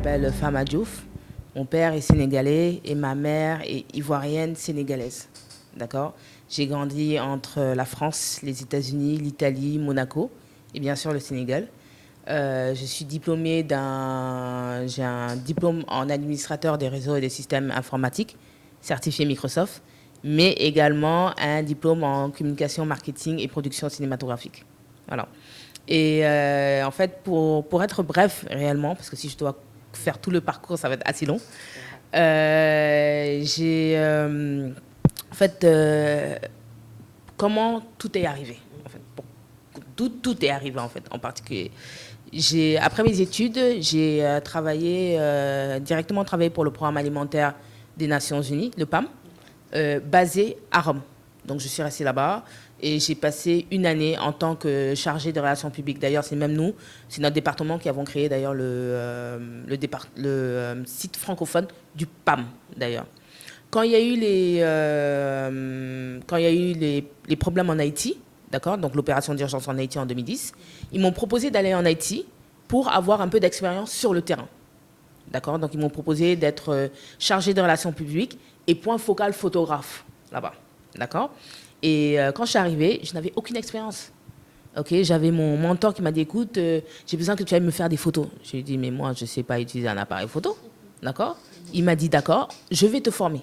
m'appelle Fama Diouf. Mon père est sénégalais et ma mère est ivoirienne sénégalaise. D'accord. J'ai grandi entre la France, les États-Unis, l'Italie, Monaco et bien sûr le Sénégal. Je suis diplômée j'ai un diplôme en administrateur des réseaux et des systèmes informatiques, certifié Microsoft, mais également un diplôme en communication, marketing et production cinématographique. Voilà. Et en fait, pour être bref réellement, parce que si je dois faire tout le parcours, ça va être assez long, j'ai en fait comment tout est arrivé. En fait, tout est arrivé en fait, en particulier. Après mes études, j'ai directement travaillé pour le programme alimentaire des Nations Unies, le PAM, basé à Rome. Donc je suis restée là-bas et j'ai passé une année en tant que chargée de relations publiques. D'ailleurs, c'est même nous, c'est notre département qui avons créé d'ailleurs le site francophone du PAM d'ailleurs. Quand il y a eu les problèmes en Haïti, d'accord, donc l'opération d'urgence en Haïti en 2010, ils m'ont proposé d'aller en Haïti pour avoir un peu d'expérience sur le terrain. D'accord, donc ils m'ont proposé d'être chargée de relations publiques et point focal photographe là-bas. D'accord. Et quand je suis arrivée, je n'avais aucune expérience. Ok, j'avais mon mentor qui m'a dit, écoute, j'ai besoin que tu ailles me faire des photos. Je lui ai dit, mais moi, je ne sais pas utiliser un appareil photo. D'accord. Il m'a dit, d'accord, je vais te former.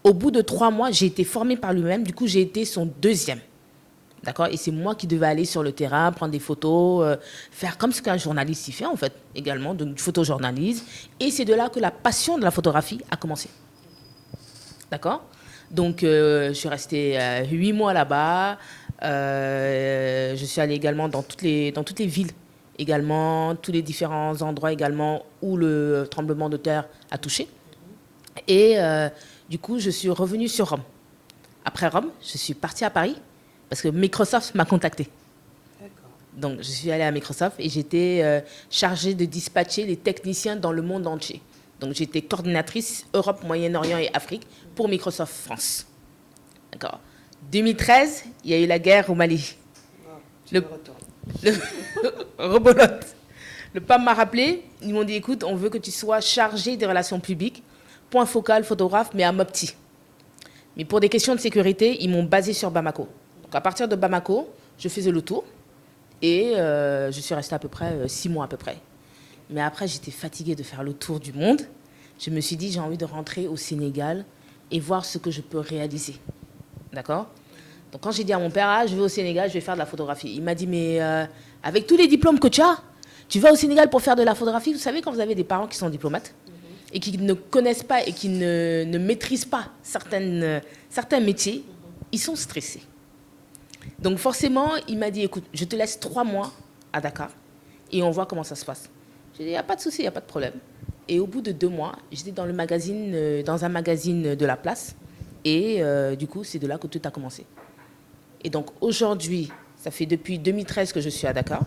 Au bout de 3 mois, j'ai été formée par lui-même. Du coup, j'ai été son deuxième. D'accord. Et c'est moi qui devais aller sur le terrain, prendre des photos, faire comme ce qu'un journaliste y fait, en fait, également, donc du photojournalisme. Et c'est de là que la passion de la photographie a commencé. D'accord. Donc, je suis restée 8 mois là-bas. Je suis allée également dans toutes les villes, également, tous les différents endroits également où le tremblement de terre a touché. Et du coup, je suis revenue sur Rome. Après Rome, je suis partie à Paris parce que Microsoft m'a contactée. Donc, je suis allée à Microsoft et j'étais chargée de dispatcher les techniciens dans le monde entier. Donc, j'étais coordinatrice Europe, Moyen-Orient et Afrique pour Microsoft France. D'accord. 2013, il y a eu la guerre au Mali. Rebolote. Le PAM m'a rappelé, ils m'ont dit, écoute, on veut que tu sois chargé des relations publiques, point focal, photographe, mais à Mopti. Mais pour des questions de sécurité, ils m'ont basé sur Bamako. Donc, à partir de Bamako, je faisais le tour et je suis restée à peu près 6 mois à peu près. Mais après, j'étais fatiguée de faire le tour du monde. Je me suis dit, j'ai envie de rentrer au Sénégal et voir ce que je peux réaliser. D'accord. Donc, quand j'ai dit à mon père, je vais au Sénégal, je vais faire de la photographie. Il m'a dit, mais avec tous les diplômes que tu vas au Sénégal pour faire de la photographie. Vous savez, quand vous avez des parents qui sont diplomates et qui ne connaissent pas et qui ne maîtrisent pas certains métiers, ils sont stressés. Donc, forcément, il m'a dit, écoute, je te laisse 3 mois à Dakar et on voit comment ça se passe. J'ai dit, il n'y a pas de souci, il n'y a pas de problème. Et au bout de 2 mois, j'étais dans un magazine de la place. Et du coup, c'est de là que tout a commencé. Et donc, aujourd'hui, ça fait depuis 2013 que je suis à Dakar.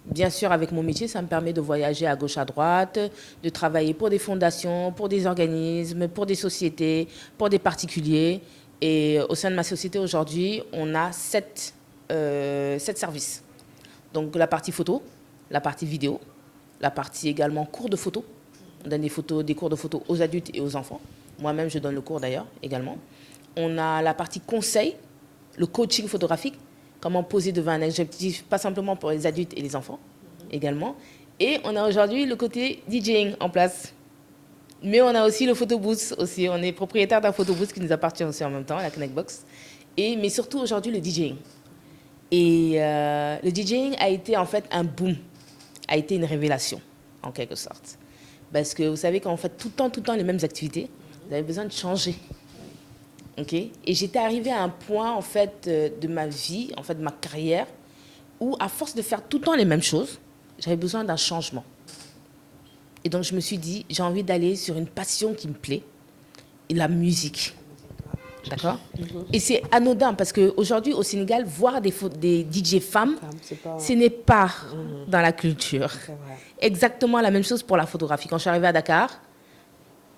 Bien sûr, avec mon métier, ça me permet de voyager à gauche, à droite, de travailler pour des fondations, pour des organismes, pour des sociétés, pour des particuliers. Et au sein de ma société, aujourd'hui, on a 7 services. Donc, la partie photo, la partie vidéo, la partie également cours de photo. On donne des cours de photo aux adultes et aux enfants. Moi-même, je donne le cours d'ailleurs également. On a la partie conseil, le coaching photographique, comment poser devant un objectif, pas simplement pour les adultes et les enfants également. Et on a aujourd'hui le côté DJing en place. Mais on a aussi le photobooth aussi. On est propriétaire d'un photobooth qui nous appartient aussi en même temps, la Connectbox. Mais surtout aujourd'hui le DJing. Et le DJing a été en fait un boom, a été une révélation en quelque sorte. Parce que vous savez, quand on fait tout le temps les mêmes activités, vous avez besoin de changer. Okay. Et j'étais arrivée à un point en fait de ma vie, en fait de ma carrière, où à force de faire tout le temps les mêmes choses, j'avais besoin d'un changement. Et donc je me suis dit, j'ai envie d'aller sur une passion qui me plaît, et la musique. D'accord. Et c'est anodin parce qu'aujourd'hui au Sénégal, voir des DJ femmes, ce n'est pas dans la culture. Exactement la même chose pour la photographie. Quand je suis arrivée à Dakar,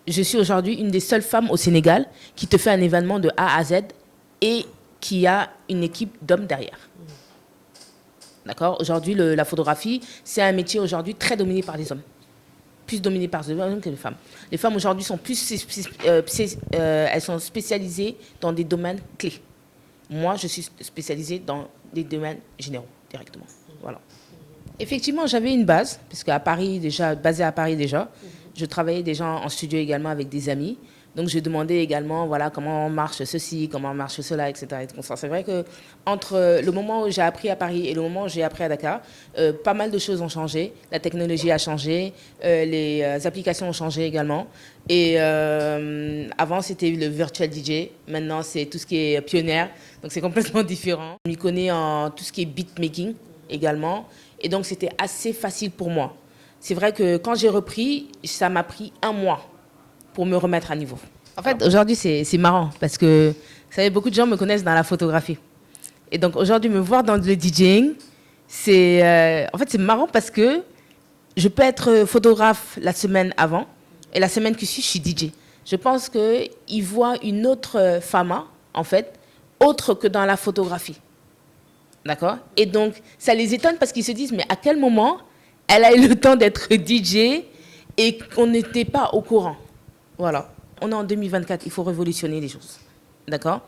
je suis aujourd'hui une des seules femmes au Sénégal qui te fait un événement de A à Z et qui a une équipe d'hommes derrière. D'accord. Aujourd'hui, la photographie, c'est un métier aujourd'hui très dominé par les hommes. plus dominée par les hommes que les femmes. Les femmes aujourd'hui sont elles sont spécialisées dans des domaines clés. Moi, je suis spécialisée dans des domaines généraux directement. Voilà. Effectivement, j'avais une base, parce qu'à Paris déjà, basée à Paris déjà, je travaillais déjà en studio également avec des amis. Donc, je demandais également, voilà, comment marche ceci, comment marche cela, etc. C'est vrai que entre le moment où j'ai appris à Paris et le moment où j'ai appris à Dakar, pas mal de choses ont changé. La technologie a changé, les applications ont changé également. Et avant, c'était le virtual DJ. Maintenant, c'est tout ce qui est pionnière. Donc, c'est complètement différent. Je m'y connais en tout ce qui est beatmaking également. Et donc, c'était assez facile pour moi. C'est vrai que quand j'ai repris, ça m'a pris 1 mois pour me remettre à niveau. En fait, aujourd'hui, c'est marrant parce que, vous savez, beaucoup de gens me connaissent dans la photographie. Et donc, aujourd'hui, me voir dans le DJing, en fait, c'est marrant parce que je peux être photographe la semaine avant et la semaine qui suit, je suis DJ. Je pense qu'ils voient une autre femme, en fait, autre que dans la photographie. D'accord? Et donc, ça les étonne parce qu'ils se disent, mais à quel moment elle a eu le temps d'être DJ et qu'on n'était pas au courant? Voilà. On est en 2024, il faut révolutionner les choses. D'accord?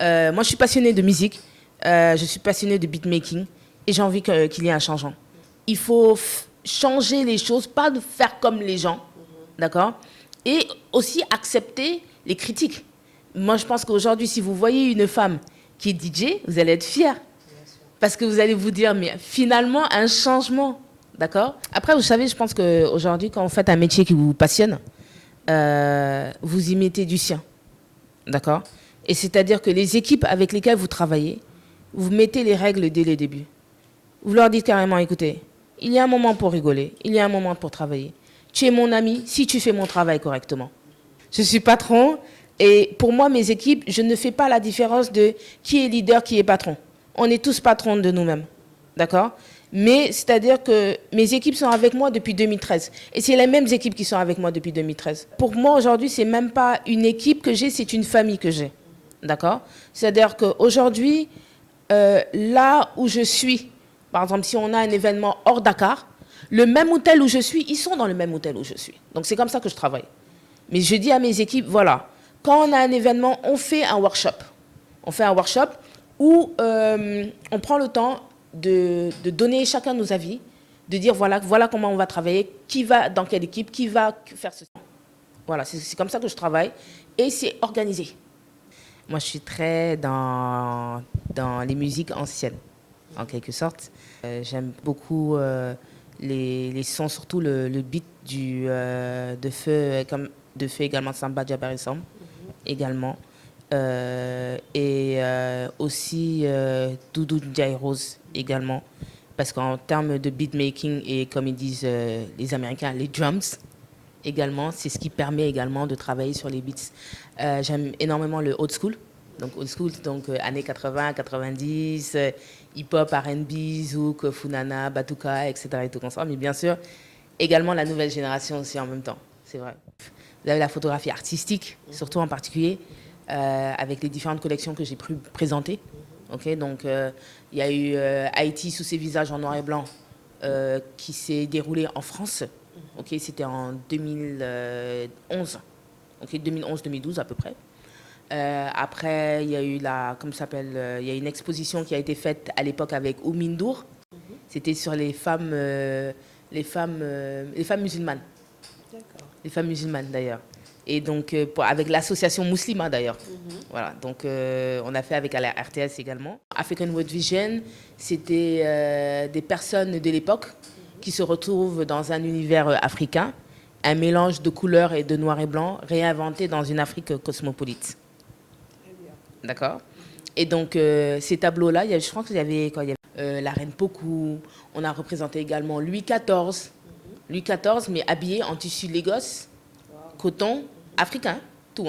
Moi, je suis passionnée de musique, je suis passionnée de beatmaking et j'ai envie qu'il y ait un changement. Il faut changer les choses, pas de faire comme les gens. D'accord? Et aussi accepter les critiques. Moi, je pense qu'aujourd'hui, si vous voyez une femme qui est DJ, vous allez être fiers. Parce que vous allez vous dire, mais finalement, un changement. D'accord? Après, vous savez, je pense qu'aujourd'hui, quand vous faites un métier qui vous passionne, vous y mettez du sien. D'accord? Et c'est-à-dire que les équipes avec lesquelles vous travaillez, vous mettez les règles dès le début. Vous leur dites carrément, écoutez, il y a un moment pour rigoler, il y a un moment pour travailler. Tu es mon ami si tu fais mon travail correctement. Je suis patron et pour moi, mes équipes, je ne fais pas la différence de qui est leader, qui est patron. On est tous patrons de nous-mêmes. D'accord? Mais c'est-à-dire que mes équipes sont avec moi depuis 2013. Et c'est les mêmes équipes qui sont avec moi depuis 2013. Pour moi, aujourd'hui, c'est même pas une équipe que j'ai, c'est une famille que j'ai. D'accord? C'est-à-dire qu'aujourd'hui, là où je suis, par exemple, si on a un événement hors Dakar, le même hôtel où je suis, ils sont dans le même hôtel où je suis. Donc c'est comme ça que je travaille. Mais je dis à mes équipes, voilà, quand on a un événement, on fait un workshop. On fait un workshop où on prend le temps de donner chacun nos avis, de dire voilà comment on va travailler, qui va dans quelle équipe, qui va faire ceci. Voilà, c'est comme ça que je travaille et c'est organisé. Moi, je suis très dans les musiques anciennes, en quelque sorte. J'aime beaucoup les sons, surtout le beat de feu également, Samba Jabari Sam, également. Et aussi Doudou Ndiaye Rose également, parce qu'en termes de beatmaking et comme ils disent les Américains, les drums également, c'est ce qui permet également de travailler sur les beats. J'aime énormément le old school, donc années 80, 90, hip-hop, R&B, zouk, funana, batuka, etc. et tout comme ça, mais bien sûr également la nouvelle génération aussi en même temps, c'est vrai. Vous avez la photographie artistique, surtout en particulier, avec les différentes collections que j'ai pu présenter. Okay, donc, il y a eu Haïti sous ses visages en noir et blanc qui s'est déroulé en France. Okay, c'était en 2011, okay, 2011-2012 à peu près. Après, il y a eu il y a une exposition qui a été faite à l'époque avec Oumindour. C'était sur les femmes musulmanes. Les femmes musulmanes d'ailleurs. Et donc, avec l'association Muslima d'ailleurs. Voilà, donc on a fait avec la RTS également. African World Vision, c'était des personnes de l'époque qui se retrouvent dans un univers africain, un mélange de couleurs et de noir et blanc, réinventé dans une Afrique cosmopolite. D'accord? Et donc, ces tableaux-là, je crois qu'il y avait, la reine Pokou, on a représenté également Louis XIV, mais habillé en tissu Lagos, coton, africain, tout.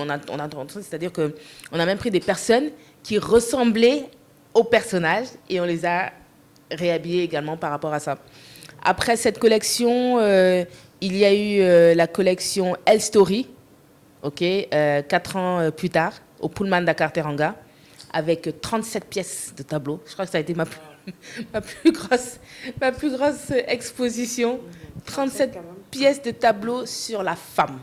C'est-à-dire qu'on a même pris des personnes qui ressemblaient aux personnages et on les a réhabillés également par rapport à ça. Après cette collection, il y a eu la collection Elle Story, 4 ans plus tard, au Pullman Dakar Teranga, avec 37 pièces de tableaux. Je crois que ça a été ma plus grosse exposition. 37 pièce de tableau sur la femme.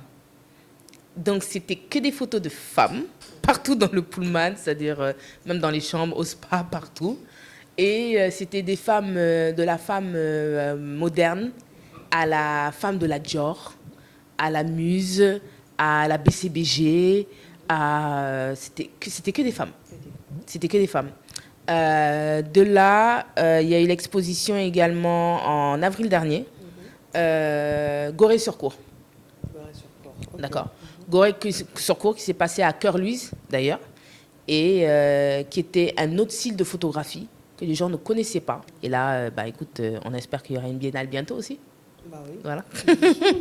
Donc, c'était que des photos de femmes, partout dans le Pullman, c'est-à-dire même dans les chambres, au spa, partout. Et c'était des femmes, de la femme moderne à la femme de la Dior, à la Muse, à la BCBG. C'était que des femmes. C'était que des femmes. De là, il y a eu l'exposition également en avril dernier, Gorée-sur-Cour. Okay. D'accord. Gorée-sur-Cour qui s'est passé à Cœur-Luise, d'ailleurs, et qui était un autre style de photographie que les gens ne connaissaient pas. Et là, écoute, on espère qu'il y aura une biennale bientôt aussi. Bah oui. Voilà.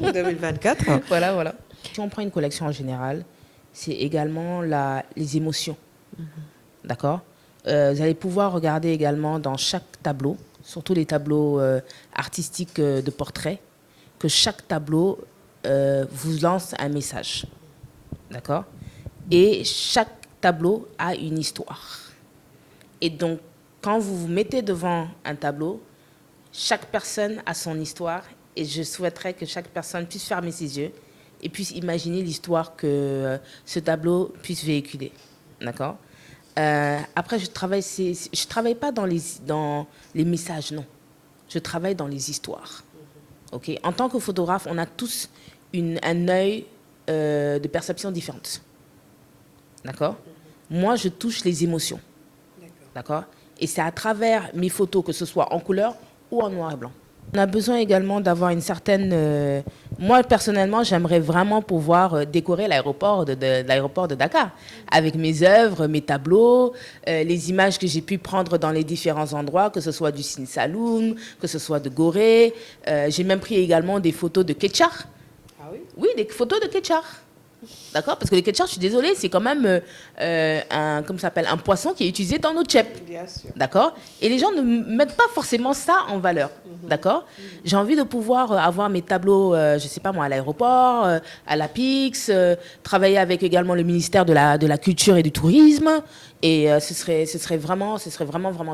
En 2024. Voilà. Si on prend une collection en général, c'est également les émotions. D'accord. Vous allez pouvoir regarder également dans chaque tableau, surtout les tableaux artistiques de portraits, que chaque tableau vous lance un message. D'accord. Et chaque tableau a une histoire. Et donc, quand vous vous mettez devant un tableau, chaque personne a son histoire et je souhaiterais que chaque personne puisse fermer ses yeux et puisse imaginer l'histoire que ce tableau puisse véhiculer. D'accord. Après, je travaille pas dans les messages, non. Je travaille dans les histoires. Okay. En tant que photographe, on a tous un œil de perception différente. D'accord. Moi, je touche les émotions. D'accord. Et c'est à travers mes photos, que ce soit en couleur ou en noir et blanc. On a besoin également d'avoir une certaine... moi, personnellement, j'aimerais vraiment pouvoir décorer l'aéroport de Dakar avec mes œuvres, mes tableaux, les images que j'ai pu prendre dans les différents endroits, que ce soit du Sin Saloum, que ce soit de Gorée. J'ai même pris également des photos de Ketchar. Ah oui? Oui, des photos de Ketchar. D'accord. Parce que le ketchup, je suis désolée, c'est quand même un poisson qui est utilisé dans nos tchèpes. Bien sûr. D'accord. Et les gens ne mettent pas forcément ça en valeur. D'accord. J'ai envie de pouvoir avoir mes tableaux, je ne sais pas moi, à l'aéroport, à la Pix, travailler avec également le ministère de la Culture et du Tourisme. Et ce serait vraiment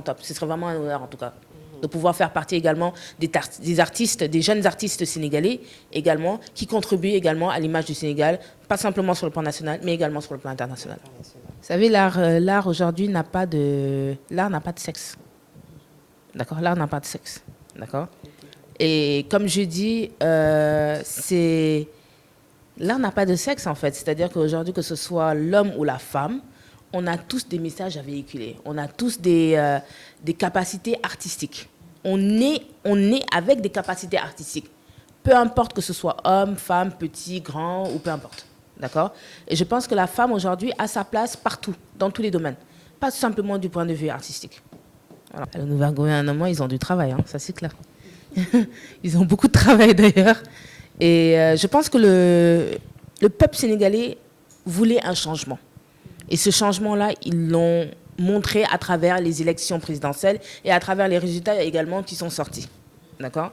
top. Ce serait vraiment un honneur en tout cas. De pouvoir faire partie également des artistes, des jeunes artistes sénégalais également, qui contribuent également à l'image du Sénégal, pas simplement sur le plan national, mais également sur le plan international. Vous savez, l'art aujourd'hui n'a pas de sexe. D'accord. L'art n'a pas de sexe. D'accord. Et comme je dis, l'art n'a pas de sexe en fait. C'est-à-dire qu'aujourd'hui, que ce soit l'homme ou la femme, on a tous des messages à véhiculer. On a tous des capacités artistiques. On est avec des capacités artistiques. Peu importe que ce soit homme, femme, petit, grand ou peu importe. D'accord. Et je pense que la femme aujourd'hui a sa place partout, dans tous les domaines. Pas simplement du point de vue artistique. Voilà. Le nouveau gouvernement, ils ont du travail, hein, ça c'est clair. Ils ont beaucoup de travail d'ailleurs. Et je pense que le peuple sénégalais voulait un changement. Et ce changement-là, ils l'ont montré à travers les élections présidentielles et à travers les résultats également qui sont sortis. D'accord.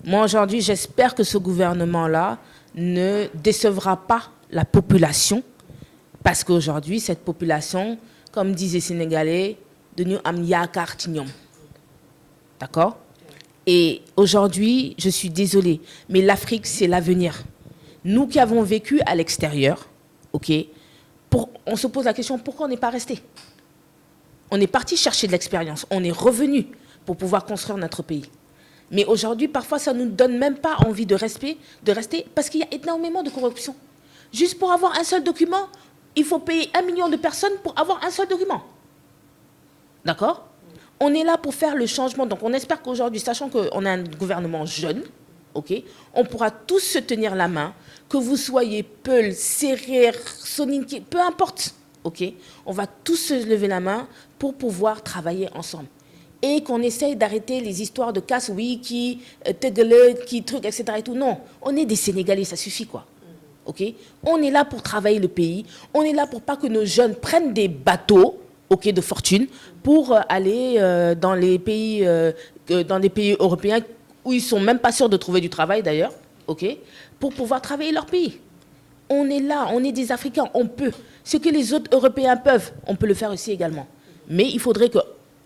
Moi, aujourd'hui, j'espère que ce gouvernement-là ne décevra pas la population, parce qu'aujourd'hui, cette population, comme disent les Sénégalais, de nous am yaakaar ci ñoom. D'accord. Et aujourd'hui, je suis désolée, mais l'Afrique, c'est l'avenir. Nous qui avons vécu à l'extérieur, ok, on se pose la question, pourquoi on n'est pas resté? On est parti chercher de l'expérience, on est revenu pour pouvoir construire notre pays. Mais aujourd'hui, parfois, ça ne nous donne même pas envie de rester parce qu'il y a énormément de corruption. Juste pour avoir un seul document, il faut payer 1 million de personnes pour avoir un seul document. D'accord? On est là pour faire le changement. Donc, on espère qu'aujourd'hui, sachant qu'on a un gouvernement jeune, okay, on pourra tous se tenir la main, que vous soyez Peul, Serer, Soninké, peu importe. Okay, on va tous se lever la main pour pouvoir travailler ensemble. Et qu'on essaye d'arrêter les histoires de casse, oui, qui teguele, qui truc, etc. Et tout. Non, on est des Sénégalais, ça suffit, quoi. Okay? On est là pour travailler le pays. On est là pour pas que nos jeunes prennent des bateaux, okay, de fortune, pour aller dans les pays européens où ils sont même pas sûrs de trouver du travail, d'ailleurs, okay, pour pouvoir travailler leur pays. On est là, on est des Africains, on peut. Ce que les autres Européens peuvent, on peut le faire aussi également. Mais il faudrait que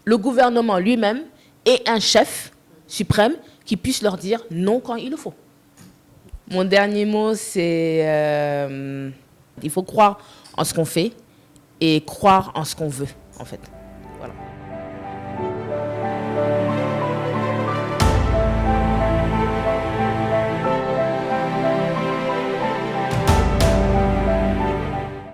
le gouvernement lui-même ait un chef suprême qui puisse leur dire non quand il le faut. Mon dernier mot, c'est il faut croire en ce qu'on fait et croire en ce qu'on veut, en fait. Voilà.